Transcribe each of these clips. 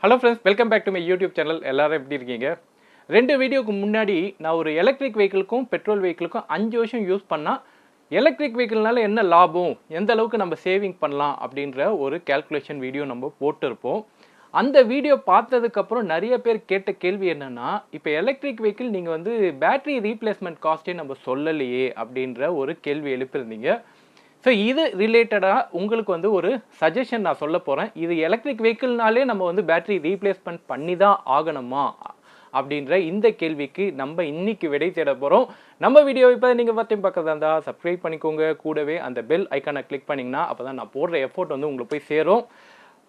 Hello friends, welcome back to my YouTube channel. எல்லாரும் எப்படி இருக்கீங்க? 2 வீடியோக்கு முன்னாடி நான் ஒரு எலக்ட்ரிக் வெஹிக்கிளுக்கும் பெட்ரோல் வெஹிக்கிளுக்கும் 5 வருஷம் யூஸ் பண்ணால் எலக்ட்ரிக் வெஹிக்கிள்னால என்ன லாபம், எந்த அளவுக்கு நம்ம சேவிங் பண்ணலாம் அப்படின்ற ஒரு கேல்குலேஷன் வீடியோ நம்ம போட்டிருப்போம். அந்த வீடியோ பார்த்ததுக்கப்புறம் நிறைய பேர் கேட்ட கேள்வி என்னென்னா, இப்போ எலக்ட்ரிக் வெஹிக்கிள் நீங்கள் வந்து பேட்டரி ரீப்ளேஸ்மெண்ட் காஸ்ட்டே நம்ம சொல்லலையே அப்படின்ற ஒரு கேள்வி எழுப்பியிருந்தீங்க. ஸோ இது ரிலேட்டடாக உங்களுக்கு வந்து ஒரு சஜஷன் நான் சொல்ல போகிறேன். இது எலக்ட்ரிக் வெஹிக்கிள்னாலே நம்ம வந்து பேட்டரி ரீப்ளேஸ்மெண்ட் பண்ணி தான் ஆகணுமா அப்படின்ற இந்த கேள்விக்கு நம்ம இன்னைக்கு விடை தேட போகிறோம். நம்ம வீடியோ இப்போ நீங்கள் பார்க்கறதா இருந்தால் சப்ஸ்கிரைப் பண்ணிக்கோங்க. கூடவே அந்த பெல் ஐக்கானை கிளிக் பண்ணிங்கன்னா அப்போ தான் நான் போடுற எஃபோர்ட் வந்து உங்களுக்கு போய் சேரும்.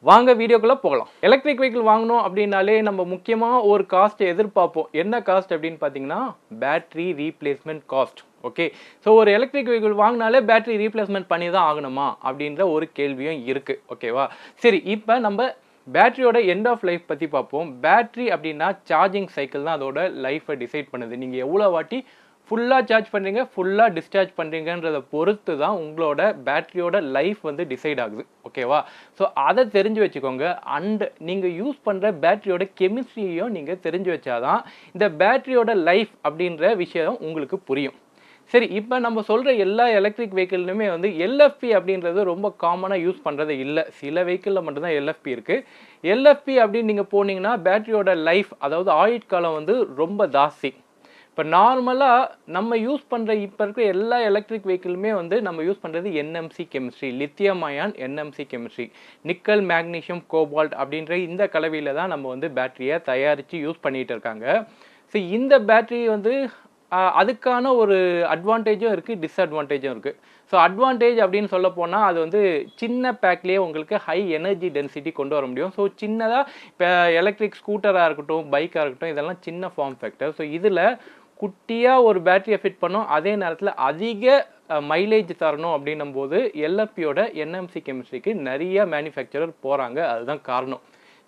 வாங்க வீடியோக்குள்ளே போகலாம். எலக்ட்ரிக் வெஹிக்கிள் வாங்கணும் அப்படின்னாலே நம்ம முக்கியமாக ஒரு காஸ்ட் எதிர்பார்ப்போம். என்ன காஸ்ட் அப்படின்னு பார்த்தீங்கன்னா battery replacement cost. Okay, so ஒரு எலக்ட்ரிக் வெஹிக்கிள் வாங்கினாலே பேட்டரி ரீப்ளேஸ்மெண்ட் பண்ணி தான் ஆகணுமா அப்படின்ற ஒரு கேள்வியும் இருக்குது. ஓகேவா, சரி, இப்போ நம்ம பேட்டரியோட எண்ட் ஆஃப் லைஃப் பற்றி பார்ப்போம். பேட்டரி அப்படின்னா சார்ஜிங் சைக்கிள் தான் அதோட லைஃப்பை டிசைட் பண்ணுது. நீங்கள் எவ்வளோ வாட்டி ஃபுல்லாக சார்ஜ் பண்ணுறீங்க, ஃபுல்லாக டிஸ்சார்ஜ் பண்ணுறீங்கன்றதை பொறுத்து தான் உங்களோட பேட்டரியோட லைஃப் வந்து டிசைட் ஆகுது. ஓகேவா, ஸோ அதை தெரிஞ்சு வச்சுக்கோங்க. அண்ட் நீங்கள் யூஸ் பண்ணுற பேட்டரியோட கெமிஸ்ட்ரியையும் நீங்கள் தெரிஞ்சு வச்சாதான் இந்த பேட்டரியோட லைஃப் அப்படின்ற விஷயம் உங்களுக்கு புரியும். சரி, இப்போ நம்ம சொல்கிற எல்லா எலக்ட்ரிக் வெஹிக்கிள்லையுமே வந்து எல்எஃப்பி அப்படின்றது ரொம்ப காமனாக யூஸ் பண்ணுறது இல்லை. சில வெஹிக்கிளில் மட்டும்தான் எல்எஃப்பி இருக்குது. எல்எஃப்பி அப்படின்னு நீங்கள் போனீங்கன்னா பேட்டரியோட லைஃப், அதாவது ஆயுட்காலம் வந்து ரொம்ப ஜாஸ்தி. இப்போ நார்மலாக நம்ம யூஸ் பண்ணுற இப்போ இருக்கிற எல்லா எலக்ட்ரிக் வெஹிக்கிளுமே வந்து நம்ம யூஸ் பண்ணுறது NMC chemistry, lithium-ion NMC chemistry, nickel magnesium cobalt அப்படின்ற இந்த கலவையில் தான் நம்ம வந்து பேட்டரியை தயாரித்து யூஸ் பண்ணிகிட்டு இருக்காங்க. ஸோ இந்த பேட்டரி வந்து அதுக்கான ஒரு அட்வான்டேஜும் இருக்குது, டிஸ்அட்வான்டேஜும் இருக்குது. ஸோ அட்வான்டேஜ் அப்படின்னு சொல்ல போனால் அது வந்து சின்ன பேக்லேயே உங்களுக்கு ஹை எனர்ஜி டென்சிட்டி கொண்டு வர முடியும். ஸோ சின்னதாக இப்போ எலக்ட்ரிக் ஸ்கூட்டராக இருக்கட்டும், பைக்காக இருக்கட்டும், இதெல்லாம் சின்ன ஃபார்ம் ஃபேக்டர். ஸோ இதில் குட்டியாக ஒரு பேட்டரியை ஃபிட் பண்ணோம், அதே நேரத்தில் அதிக மைலேஜ் தரணும் அப்படின்னும் போது எல்எஃப்பியோட என்எம்சி கெமிஸ்ட்ரிக்கு நிறைய மேனுஃபேக்சரர் போகிறாங்க. அதுதான் காரணம்.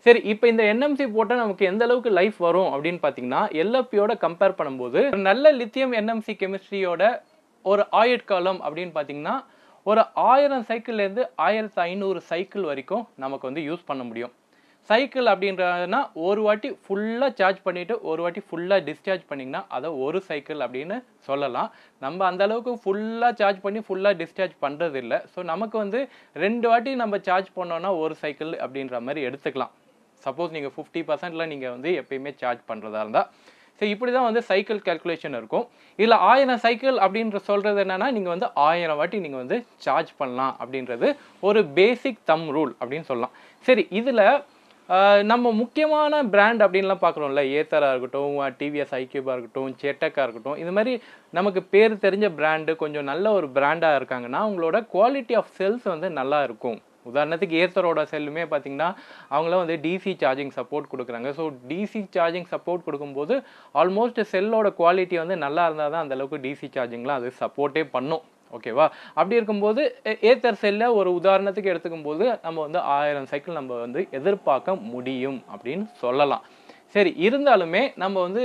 சரி, இப்போ இந்த என்எம்சி போட்டால் நமக்கு எந்த அளவுக்கு லைஃப் வரும் அப்படின்னு பார்த்தீங்கன்னா எல்எஃப்பியோட கம்பேர் பண்ணும்போது நல்ல லித்தியம் என்எம்சி கெமிஸ்ட்ரியோட ஒரு ஆயுட்காலம் அப்படின்னு பார்த்தீங்கன்னா ஒரு 1000 சைக்கிள்லேருந்து 1500 சைக்கிள் வரைக்கும் நமக்கு வந்து யூஸ் பண்ண முடியும். சைக்கிள் அப்படின்றதுனா ஒரு வாட்டி ஃபுல்லாக சார்ஜ் பண்ணிவிட்டு ஒரு வாட்டி ஃபுல்லாக டிஸ்சார்ஜ் பண்ணிங்கன்னா அதை ஒரு சைக்கிள் அப்படின்னு சொல்லலாம். நம்ம அந்தளவுக்கு ஃபுல்லாக சார்ஜ் பண்ணி ஃபுல்லாக டிஸ்சார்ஜ் பண்ணுறது இல்லை. ஸோ நமக்கு வந்து 2 வாட்டி நம்ம சார்ஜ் பண்ணோன்னா ஒரு சைக்கிள் அப்படின்ற மாதிரி எடுத்துக்கலாம். சப்போஸ் நீங்கள் 50%ல் நீங்கள் வந்து எப்பயுமே சார்ஜ் பண்ணுறதா இருந்தால். ஸோ இப்படி தான் வந்து சைக்கிள் கேல்குலேஷன் இருக்கும். இதில் 1000 சைக்கிள் அப்படின்ற சொல்கிறது என்னென்னா நீங்கள் வந்து 1000 வாட்டி நீங்கள் வந்து சார்ஜ் பண்ணலாம் அப்படின்றது ஒரு பேசிக் தம் ரூல் அப்படின்னு சொல்லலாம். சரி, இதில் நம்ம முக்கியமான பிராண்ட் அப்படின்லாம் பார்க்குறோம்ல, ஏத்தராக இருக்கட்டும், டிவிஎஸ் ஐக்யூபாக இருக்கட்டும், செட்டக்காக இருக்கட்டும், இது மாதிரி நமக்கு பேர் தெரிஞ்ச பிராண்டு கொஞ்சம் நல்ல ஒரு பிராண்டாக இருக்காங்கன்னா அவங்களோட குவாலிட்டி ஆஃப் செல்ஸ் வந்து நல்லா இருக்கும். உதாரணத்துக்கு ஏத்தரோட செல்லுமே பார்த்தீங்கன்னா அவங்களாம் வந்து டிசி சார்ஜிங் சப்போர்ட் கொடுக்குறாங்க. ஸோ டிசி சார்ஜிங் சப்போர்ட் கொடுக்கும்போது ஆல்மோஸ்ட் செல்லோட குவாலிட்டி வந்து நல்லா இருந்தால் தான் அந்தளவுக்கு டிசி சார்ஜிங்லாம் அது சப்போர்ட்டே பண்ணும். ஓகேவா, அப்படி இருக்கும்போது ஏத்தர் செல்லை ஒரு உதாரணத்துக்கு எடுத்துக்கும் போது நம்ம வந்து 1000 சைக்கிள் நம்ம வந்து எதிர்பார்க்க முடியும் அப்படின்னு சொல்லலாம். சரி, இருந்தாலுமே நம்ம வந்து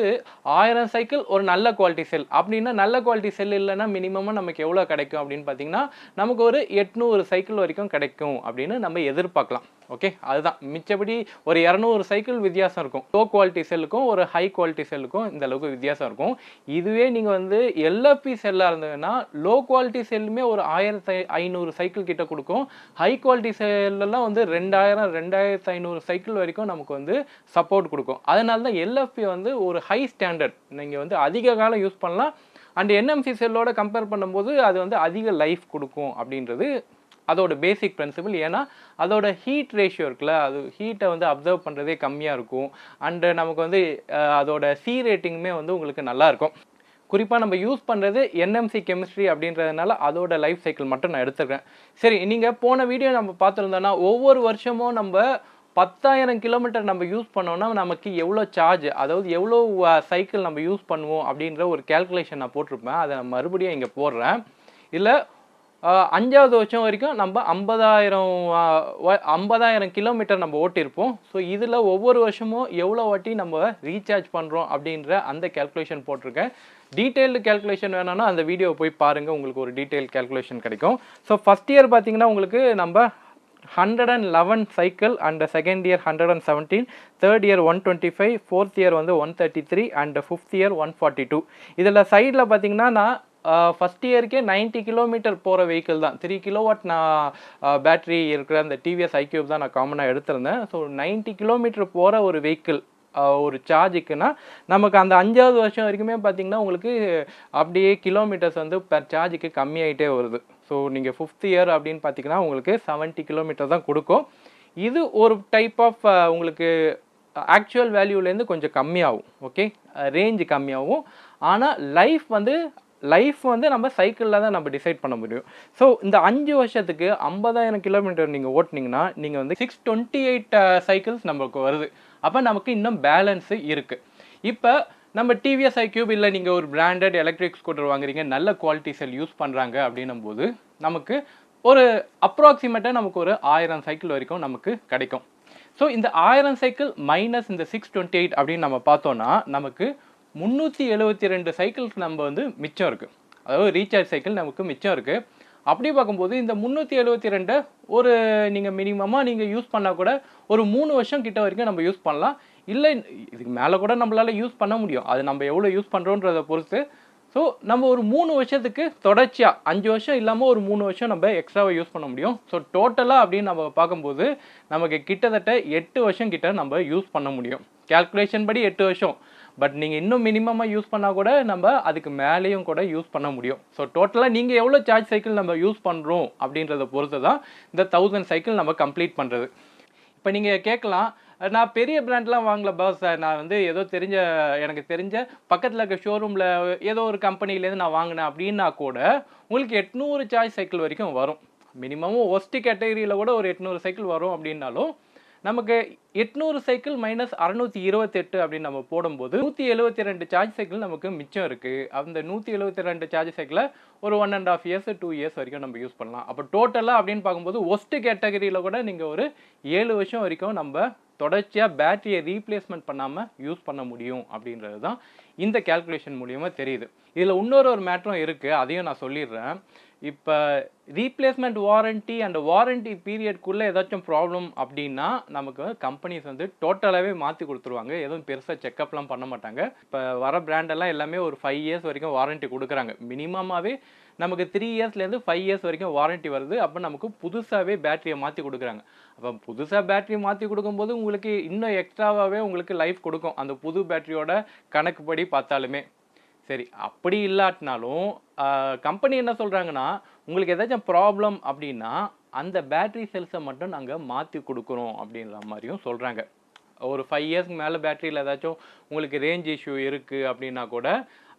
1000 சைக்கிள் ஒரு நல்ல குவாலிட்டி செல் அப்படின்னா நல்ல குவாலிட்டி செல் இல்லைன்னா மினிமமாக நமக்கு எவ்வளோ கிடைக்கும் அப்படின்னு பார்த்தீங்கன்னா நமக்கு ஒரு 800 சைக்கிள் வரைக்கும் கிடைக்கும் அப்படின்னு நம்ம எதிர்பார்க்கலாம். ஓகே, அதுதான். மிச்சபடி ஒரு 200 சைக்கிள் வித்தியாசம் இருக்கும். லோ குவாலிட்டி செல்லுக்கும் ஒரு ஹை குவாலிட்டி செல்லுக்கும் இந்த அளவுக்கு வித்தியாசம் இருக்கும். இதுவே நீங்கள் வந்து எல்எஃப்பி செல்லாக இருந்ததுன்னா லோ குவாலிட்டி செல்லுமே ஒரு 1500 சைக்கிள் கிட்ட கொடுக்கும். ஹை குவாலிட்டி செல்லெல்லாம் வந்து 2000 2500 சைக்கிள் வரைக்கும் நமக்கு வந்து சப்போர்ட் கொடுக்கும். அதனால தான் எல்எஃப்பி வந்து ஒரு ஹை ஸ்டாண்டர்ட், நீங்கள் வந்து அதிக காலம் யூஸ் பண்ணலாம். அண்ட் என்எம்சி செல்லோட கம்பேர் பண்ணும்போது அது வந்து அதிக லைஃப் கொடுக்கும் அப்படின்றது அதோட பேசிக் பிரின்சிபிள். ஏன்னா அதோட ஹீட் ரேஷியோ இருக்குல்ல, அது ஹீட்டை வந்து அப்சர்வ் பண்ணுறதே கம்மியாக இருக்கும். அண்டு நமக்கு வந்து அதோட சி ரேட்டிங்குமே வந்து உங்களுக்கு நல்லாயிருக்கும். குறிப்பாக நம்ம யூஸ் பண்ணுறது என்எம்சி கெமிஸ்ட்ரி அப்படின்றதுனால அதோட லைஃப் சைக்கிள் மட்டும் நான் எடுத்துக்கிறேன். சரி, நீங்கள் போன வீடியோ நம்ம பார்த்துருந்தோன்னா ஒவ்வொரு வருஷமும் நம்ம 10,000 கிலோமீட்டர் நம்ம யூஸ் பண்ணோன்னா நமக்கு எவ்வளோ சார்ஜ், அதாவது எவ்வளோ சைக்கிள் நம்ம யூஸ் பண்ணுவோம் அப்படின்ற ஒரு கேல்குலேஷன் நான் போட்டிருப்பேன். அதை நான் மறுபடியும் இங்கே போடுறேன். இல்லை 5வது வருஷம் வரைக்கும் நம்ம 50,000 கிலோமீட்டர் நம்ம ஓட்டியிருப்போம். ஸோ இதில் ஒவ்வொரு வருஷமும் எவ்வளோ வாட்டி நம்ம ரீசார்ஜ் பண்ணுறோம் அப்படின்ற அந்த கேல்குலேஷன் போட்டிருக்கேன். டீட்டெயில்டு கேல்குலேஷன் வேணும்னா அந்த வீடியோவை போய் பாருங்கள், உங்களுக்கு ஒரு டீட்டெயில் கேல்குலேஷன் கிடைக்கும். ஸோ ஃபஸ்ட் இயர் பார்த்தீங்கன்னா உங்களுக்கு நம்ம 111 cycle and second year 117, third year 125, fourth year வந்து 133 and fifth year 142. இதில் சைடில் பார்த்தீங்கன்னா நான் ஃபஸ்ட் இயருக்கே 90 கிலோமீட்டர் போகிற வெஹிக்கிள் தான். 3 கிலோவாட் நான் பேட்ரி இருக்கிற அந்த டிவிஎஸ் ஐக்யூப் தான் நான் காமனாக எடுத்திருந்தேன். ஸோ 90 கிலோமீட்டர் போகிற ஒரு வெஹிக்கிள் ஒரு சார்ஜுக்குன்னா நமக்கு அந்த 5வது வருஷம் வரைக்குமே பார்த்தீங்கன்னா உங்களுக்கு அப்படியே கிலோமீட்டர்ஸ் வந்து பெர் சார்ஜுக்கு கம்மியாகிட்டே வருது. ஸோ நீங்கள் 5th இயர் அப்படின்னு பார்த்தீங்கன்னா உங்களுக்கு 70 கிலோமீட்டர் தான் கொடுக்கும். இது ஒரு டைப் ஆஃப் உங்களுக்கு ஆக்சுவல் வேல்யூலேருந்து கொஞ்சம் கம்மியாகும். ஓகே, ரேஞ்சு கம்மியாகும். ஆனால் லைஃப் வந்து நம்ம சைக்கிளில் தான் நம்ம டிசைட் பண்ண முடியும். ஸோ இந்த 5 வருஷத்துக்கு 50,000 கிலோமீட்டர் நீங்கள் ஓட்டினீங்கன்னா நீங்கள் வந்து 628 சைக்கிள்ஸ் நம்மளுக்கு வருது. அப்போ நமக்கு இன்னும் பேலன்ஸு இருக்குது. இப்போ நம்ம டிவிஎஸ் ஐக்யூப் இல்லை நீங்கள் ஒரு பிராண்டட் எலக்ட்ரிக் ஸ்கூட்டர் வாங்குறீங்க, நல்ல குவாலிட்டி செல் யூஸ் பண்ணுறாங்க அப்படின்னும் போது நமக்கு ஒரு அப்ராக்சிமேட்டாக நமக்கு ஒரு 1000 சைக்கிள் வரைக்கும் நமக்கு கிடைக்கும். ஸோ இந்த 1000 சைக்கிள் மைனஸ் இந்த 628 அப்படின்னு நம்ம பார்த்தோன்னா நமக்கு 372 சைக்கிள்ஸ் நம்ம வந்து மிச்சம் இருக்குது. அதாவது ரீசார்ஜ் சைக்கிள் நமக்கு மிச்சம் இருக்குது. அப்படி பார்க்கும்போது இந்த 372 ஒரு நீங்கள் மினிமமாக நீங்கள் யூஸ் பண்ணால் கூட ஒரு 3 வருஷம் கிட்ட வரைக்கும் நம்ம யூஸ் பண்ணலாம். இல்லை இதுக்கு மேலே கூட நம்மளால் யூஸ் பண்ண முடியும். அது நம்ம எவ்வளோ யூஸ் பண்ணுறோன்றதை பொறுத்து. ஸோ நம்ம ஒரு 3 வருஷத்துக்கு தொடர்ச்சியாக 5 வருஷம் இல்லாமல் ஒரு 3 வருஷம் நம்ம எக்ஸ்ட்ராவை யூஸ் பண்ண முடியும். ஸோ டோட்டலாக அப்படின்னு நம்ம பார்க்கும்போது நமக்கு கிட்டத்தட்ட 8 வருஷம் கிட்ட நம்ம யூஸ் பண்ண முடியும். கேல்குலேஷன் படி 8 வருஷம். பட் நீங்கள் இன்னும் மினிமமாக யூஸ் பண்ணால் கூட நம்ம அதுக்கு மேலேயும் கூட யூஸ் பண்ண முடியும். ஸோ டோட்டலாக நீங்கள் எவ்வளோ சார்ஜ் சைக்கிள் நம்ம யூஸ் பண்ணுறோம் அப்படின்றத பொறுத்து தான் இந்த 1000 சைக்கிள் நம்ம கம்ப்ளீட் பண்ணுறது. இப்போ நீங்கள் கேட்கலாம், நான் பெரிய பிராண்ட்லாம் வாங்கல பாஸ், நான் வந்து ஏதோ எனக்கு தெரிஞ்ச பக்கத்தில் இருக்க ஷோரூமில் ஏதோ ஒரு கம்பெனிலேருந்து நான் வாங்கினேன் அப்படின்னா கூட உங்களுக்கு 800 சார்ஜ் சைக்கிள் வரைக்கும் வரும். மினிமமும் ஒஸ்ட் கேட்டகரியில் கூட ஒரு 800 சைக்கிள் வரும். அப்படின்னாலும் நமக்கு 800 சைக்கிள் மைனஸ் 628 அப்படின்னு நம்ம போடும்போது 172 சார்ஜ் சைக்கிள் நமக்கு மிச்சம் இருக்குது. அந்த 172 சார்ஜ் சைக்கிளை ஒரு 1.5 இயர்ஸ் 2 இயர்ஸ் வரைக்கும் நம்ம யூஸ் பண்ணலாம். அப்போ டோட்டலாக அப்படின்னு பார்க்கும்போது ஒஸ்ட் கேட்டகரியில் கூட நீங்கள் ஒரு 7 வருஷம் வரைக்கும் நம்ம தொடர்ச்சியாக பேட்டரியை ரீப்ளேஸ்மெண்ட் பண்ணாமல் யூஸ் பண்ண முடியும் அப்படின்றது தான் இந்த கேல்குலேஷன் மூலியமாக தெரியுது. இதில் இன்னொரு மேட்டரும் இருக்குது, அதையும் நான் சொல்லிடுறேன். இப்போ ரீப்ளேஸ்மெண்ட் வாரண்ட்டி அண்ட் வாரண்ட்டி பீரியட்குள்ளே ஏதாச்சும் ப்ராப்ளம் அப்படின்னா நமக்கு கம்பெனிஸ் வந்து டோட்டலாகவே மாற்றி கொடுத்துருவாங்க. எதுவும் பெருசாக செக்கப்லாம் பண்ண மாட்டாங்க. இப்போ வர பிராண்டெல்லாம் எல்லாமே ஒரு 5 இயர்ஸ் வரைக்கும் வாரண்ட்டி கொடுக்குறாங்க. மினிமமாகவே நமக்கு 3 இயர்ஸ்லேருந்து 5 இயர்ஸ் வரைக்கும் வாரண்ட்டி வருது. அப்போ நமக்கு புதுசாகவே பேட்டரியை மாற்றி கொடுக்குறாங்க. அப்போ புதுசாக பேட்டரி மாற்றி கொடுக்கும்போது உங்களுக்கு இன்னும் எக்ஸ்ட்ராவாகவே உங்களுக்கு லைஃப் கொடுக்கும் அந்த புது பேட்டரியோட கணக்குப்படி பார்த்தாலுமே. சரி, அப்படி இல்லாட்டினாலும் கம்பெனி என்ன சொல்கிறாங்கன்னா, உங்களுக்கு ஏதாச்சும் ப்ராப்ளம் அப்படின்னா அந்த பேட்டரி செல்ஸை மட்டும் நாங்கள் மாற்றி கொடுக்குறோம் அப்படின்ற மாதிரியும் சொல்கிறாங்க. ஒரு 5 இயர்ஸ்க்கு மேலே பேட்டரியில் ஏதாச்சும் உங்களுக்கு ரேஞ்ச் இஷ்யூ இருக்குது அப்படின்னா கூட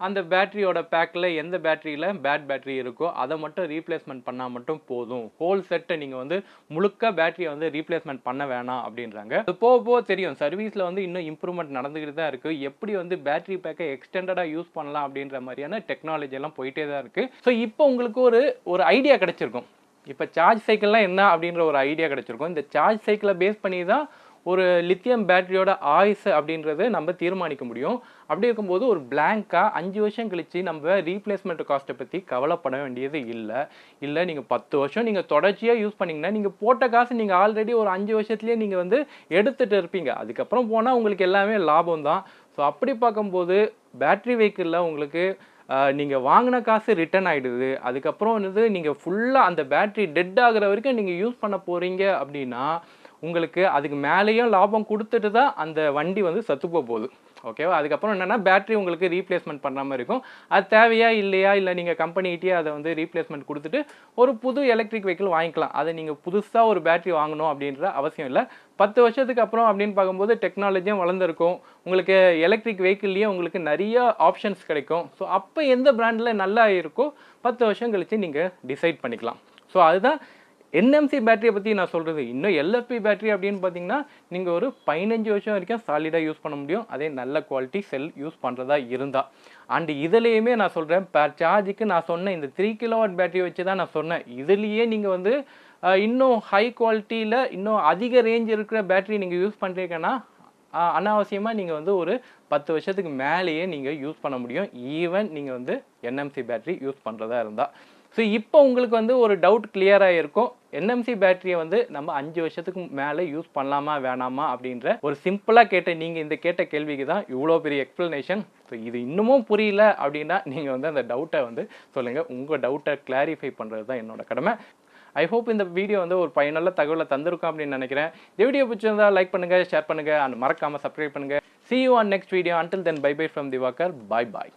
அந்த பேட்டரியோட பேக்கில் எந்த பேட்டரியில் பேட் பேட்டரி இருக்கோ அதை மட்டும் ரீப்ளேஸ்மெண்ட் பண்ணால் மட்டும் போதும். ஹோல் செட்டை நீங்கள் வந்து முழுக்க பேட்டரியை வந்து ரீப்ளேஸ்மெண்ட் பண்ண வேணாம் அப்படின்றாங்க. அது போக போக தெரியும், சர்வீஸில் வந்து இன்னும் இம்ப்ரூவ்மெண்ட் நடந்துக்கிட்டு தான் இருக்குது. எப்படி வந்து பேட்டரி பேக்கை எக்ஸ்டெண்டடாக யூஸ் பண்ணலாம் அப்படின்ற மாதிரியான டெக்னாலஜி எல்லாம் போயிட்டே தான் இருக்குது. ஸோ இப்போ உங்களுக்கு ஒரு ஐடியா கிடச்சிருக்கும். இப்போ சார்ஜ் சைக்கிள்லாம் என்ன அப்படின்ற ஒரு ஐடியா கிடச்சிருக்கும். இந்த சார்ஜ் சைக்கிளை பேஸ் பண்ணி தான் ஒரு லித்தியம் பேட்டரியோட ஆயுஸ் அப்படின்றது நம்ம தீர்மானிக்க முடியும். அப்படி இருக்கும்போது ஒரு பிளாங்காக 5 வருஷம் கழித்து நம்ம ரீப்ளேஸ்மெண்ட் காஸ்ட்டை பற்றி கவலைப்பட வேண்டியது இல்லை. நீங்கள் 10 வருஷம் நீங்கள் தொடர்ச்சியாக யூஸ் பண்ணிங்கன்னா நீங்கள் போட்ட காசு நீங்கள் ஆல்ரெடி ஒரு 5 வருஷத்துலேயே நீங்கள் வந்து எடுத்துகிட்டு இருப்பீங்க. அதுக்கப்புறம் போனால் உங்களுக்கு எல்லாமே லாபம் தான். ஸோ அப்படி பார்க்கும்போது பேட்ரி வெஹிக்கிளில் உங்களுக்கு நீங்கள் வாங்கின காசு ரிட்டர்ன் ஆகிடுது. அதுக்கப்புறம் வந்து நீங்கள் ஃபுல்லாக அந்த பேட்ரி டெட் ஆகிற வரைக்கும் நீங்கள் யூஸ் பண்ண போகிறீங்க அப்படின்னா உங்களுக்கு அதுக்கு மேலேயும் லாபம் கொடுத்துட்டு தான் அந்த வண்டி வந்து சத்துப்போ போகுது. ஓகேவா? அதுக்கப்புறம் என்னென்னா பேட்டரி உங்களுக்கு ரீப்ளேஸ்மெண்ட் பண்ணுற மாதிரி இருக்கும். அது தேவையா இல்லையா, இல்லை நீங்கள் கம்பெனிகிட்டே அதை வந்து ரீப்ளேஸ்மெண்ட் கொடுத்துட்டு ஒரு புது எலக்ட்ரிக் வெஹிக்கிள் வாங்கிக்கலாம். அதை நீங்கள் புதுசாக ஒரு பேட்டரி வாங்கணும் அப்படின்ற அவசியம் இல்லை. 10 வருஷத்துக்கு அப்புறம் அப்படின்னு பார்க்கும்போது டெக்னாலஜியும் வளர்ந்துருக்கும். உங்களுக்கு எலக்ட்ரிக் வெஹிக்கிள்லேயே உங்களுக்கு நிறைய ஆப்ஷன்ஸ் கிடைக்கும். ஸோ அப்போ எந்த பிராண்டில் நல்லா இருக்கோ 10 வருஷம் கழித்து நீங்கள் டிசைட் பண்ணிக்கலாம். ஸோ அதுதான் என்எம்சி பேட்டரியை பற்றி நான் சொல்கிறது. இன்னும் எல்எஃப்பி பேட்டரி அப்படின்னு பார்த்தீங்கன்னா நீங்கள் ஒரு 15 வருஷம் வரைக்கும் சாலிடாக யூஸ் பண்ண முடியும். அதே நல்ல குவாலிட்டி செல் யூஸ் பண்ணுறதா இருந்தால். அண்டு இதுலேயுமே நான் சொல்கிறேன், பேர் சார்ஜுக்கு நான் சொன்னேன் இந்த 3 கிலோவாட் பேட்டரி வச்சு தான் நான் சொன்னேன். இதுலேயே நீங்கள் வந்து இன்னும் ஹை குவாலிட்டியில் இன்னும் அதிக ரேஞ்ச் இருக்கிற பேட்டரி நீங்கள் யூஸ் பண்ணுறீங்கன்னா அனாவசியமாக நீங்கள் வந்து ஒரு 10 வருஷத்துக்கு மேலேயே நீங்கள் யூஸ் பண்ண முடியும். ஈவன் நீங்கள் வந்து என்எம்சி பேட்டரி யூஸ் பண்ணுறதா இருந்தால். ஸோ இப்போ உங்களுக்கு வந்து ஒரு டவுட் கிளியராக இருக்கும். என்எம்சி பேட்டரியை வந்து நம்ம 5 வருஷத்துக்கு மேலே யூஸ் பண்ணலாமா வேணாமா அப்படின்ற ஒரு சிம்பிளாக நீங்கள் இந்த கேட்ட கேள்விக்கு தான் இவ்வளோ பெரிய எக்ஸ்ப்ளனேஷன். ஸோ இது இன்னமும் புரியல அப்படின்னா நீங்கள் வந்து அந்த டவுட்டை வந்து சொல்லுங்கள். உங்கள் டவுட்டை கிளாரிஃபை பண்ணுறது தான் என்னோட கடமை. ஐ ஹோப் இந்த வீடியோ வந்து ஒரு பயனுள்ள தகவலை தந்திருக்கும் அப்படின்னு நினைக்கிறேன். இந்த வீடியோ பிடிச்சிருந்தா லைக் பண்ணுங்கள், ஷேர் பண்ணுங்கள், அண்ட் மறக்காமல் சப்ஸ்கிரைப் பண்ணுங்கள். See you on next video. Until then, bye bye from Divakar. Bye bye.